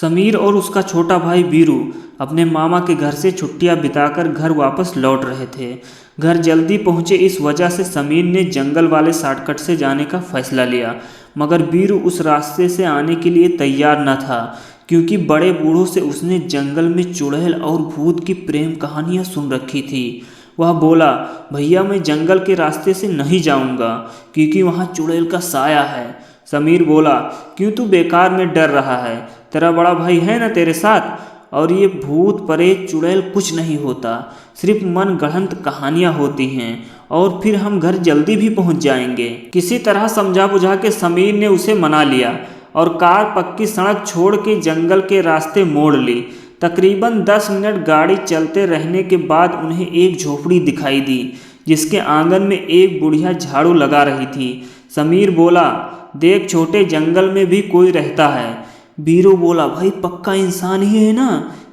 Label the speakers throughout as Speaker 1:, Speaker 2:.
Speaker 1: समीर और उसका छोटा भाई बीरू अपने मामा के घर से छुट्टियां बिताकर घर वापस लौट रहे थे। घर जल्दी पहुंचे इस वजह से समीर ने जंगल वाले शॉर्टकट से जाने का फैसला लिया, मगर बीरू उस रास्ते से आने के लिए तैयार न था, क्योंकि बड़े बूढ़ों से उसने जंगल में चुड़ैल और भूत की प्रेम कहानियां सुन रखी थी। वह बोला, भैया मैं जंगल के रास्ते से नहीं जाऊंगा क्योंकि वहाँ चुड़ैल का साया है। समीर बोला, क्यों तू बेकार में डर रहा है, तेरा बड़ा भाई है ना तेरे साथ, और ये भूत प्रेत चुड़ैल कुछ नहीं होता, सिर्फ मन गढ़ंत कहानियाँ होती हैं, और फिर हम घर जल्दी भी पहुंच जाएंगे। किसी तरह समझा बुझा के समीर ने उसे मना लिया और कार पक्की सड़क छोड़ के जंगल के रास्ते मोड़ ली। तकरीबन 10 मिनट गाड़ी चलते रहने के बाद उन्हें एक झोपड़ी दिखाई दी, जिसके आंगन में एक बुढ़िया झाड़ू लगा रही थी। समीर बोला, देख छोटे, जंगल में भी कोई रहता है। बीरू बोला, भाई पक्का इंसान ही है ना,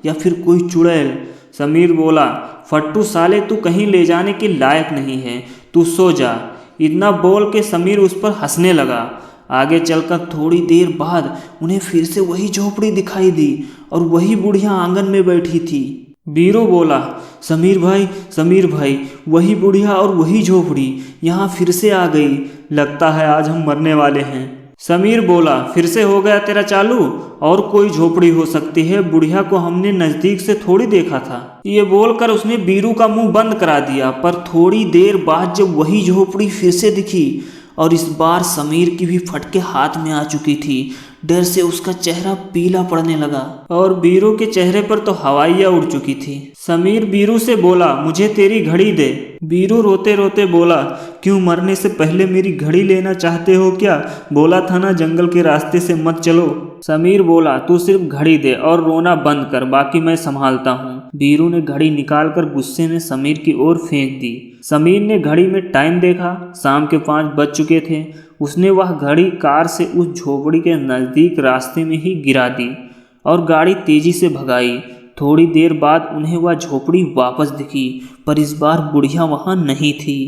Speaker 1: या फिर कोई चुड़ैल? समीर बोला, फट्टू साले, तू कहीं ले जाने के लायक नहीं है, तू सो जा। इतना बोल के समीर उस पर हंसने लगा। आगे चलकर थोड़ी देर बाद उन्हें फिर से वही झोपड़ी दिखाई दी और वही बुढ़िया आंगन में बैठी थी। बीरू बोला, समीर भाई, वही बुढ़िया और वही झोपड़ी यहाँ फिर से आ गई, लगता है आज हम मरने वाले हैं। समीर बोला, फिर से हो गया तेरा चालू, और कोई झोपड़ी हो सकती है, बुढ़िया को हमने नज़दीक से थोड़ी देखा था। ये बोलकर उसने बीरू का मुंह बंद करा दिया, पर थोड़ी देर बाद जब वही झोपड़ी फिर से दिखी और इस बार समीर की भी फटके हाथ में आ चुकी थी, डर से उसका चेहरा पीला पड़ने लगा और बीरू के चेहरे पर तो हवाइयाँ उड़ चुकी थी। समीर बीरू से बोला, मुझे तेरी घड़ी दे। बीरू रोते रोते बोला, क्यों, मरने से पहले मेरी घड़ी लेना चाहते हो क्या? बोला था ना जंगल के रास्ते से मत चलो। समीर बोला, तू सिर्फ घड़ी दे और रोना बंद कर, बाकी मैं संभालता हूँ। बीरू ने घड़ी निकालकर गुस्से में समीर की ओर फेंक दी। समीर ने घड़ी में टाइम देखा, शाम के 5 बज चुके थे। उसने वह घड़ी कार से उस झोपड़ी के नज़दीक रास्ते में ही गिरा दी और गाड़ी तेजी से भगाई। थोड़ी देर बाद उन्हें वह झोपड़ी वापस दिखी, पर इस बार बुढ़िया वहाँ नहीं थी।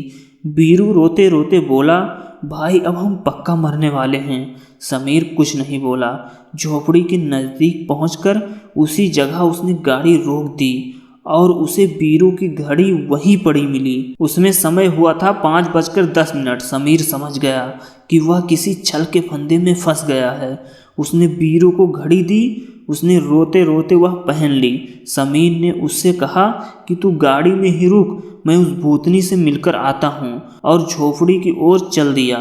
Speaker 1: बीरू रोते रोते बोला, भाई अब हम पक्का मरने वाले हैं। समीर कुछ नहीं बोला। झोपड़ी के नज़दीक पहुंचकर उसी जगह उसने गाड़ी रोक दी और उसे बीरू की घड़ी वहीं पड़ी मिली। उसमें समय हुआ था 5:10। समीर समझ गया कि वह किसी छल के फंदे में फंस गया है। उसने बीरू को घड़ी दी। उसने रोते रोते वह पहन ली। समीर ने उससे कहा कि तू गाड़ी में ही रुक, मैं उस भूतनी से मिलकर आता हूँ, और झोपड़ी की ओर चल दिया।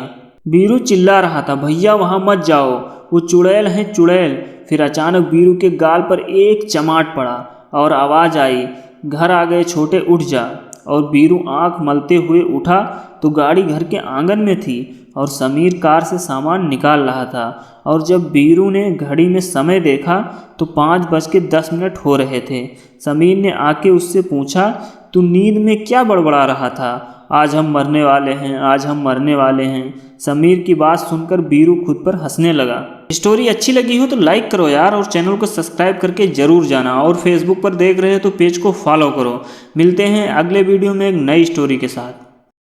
Speaker 1: बीरू चिल्ला रहा था, भैया वहाँ मत जाओ, वो चुड़ैल है चुड़ैल। फिर अचानक बीरू के गाल पर एक चमाट पड़ा और आवाज़ आई, घर आ गए छोटे, उठ जा। और बीरू आंख मलते हुए उठा तो गाड़ी घर के आंगन में थी और समीर कार से सामान निकाल रहा था। और जब बीरू ने घड़ी में समय देखा तो 5:10 हो रहे थे। समीर ने आके उससे पूछा, तू नींद में क्या बड़बड़ा रहा था? आज हम मरने वाले हैं, आज हम मरने वाले हैं। समीर की बात सुनकर बीरू खुद पर हंसने लगा। स्टोरी अच्छी लगी हो तो लाइक करो यार, और चैनल को सब्सक्राइब करके ज़रूर जाना, और फेसबुक पर देख रहे हो तो पेज को फॉलो करो। मिलते हैं अगले वीडियो में एक नई स्टोरी के साथ।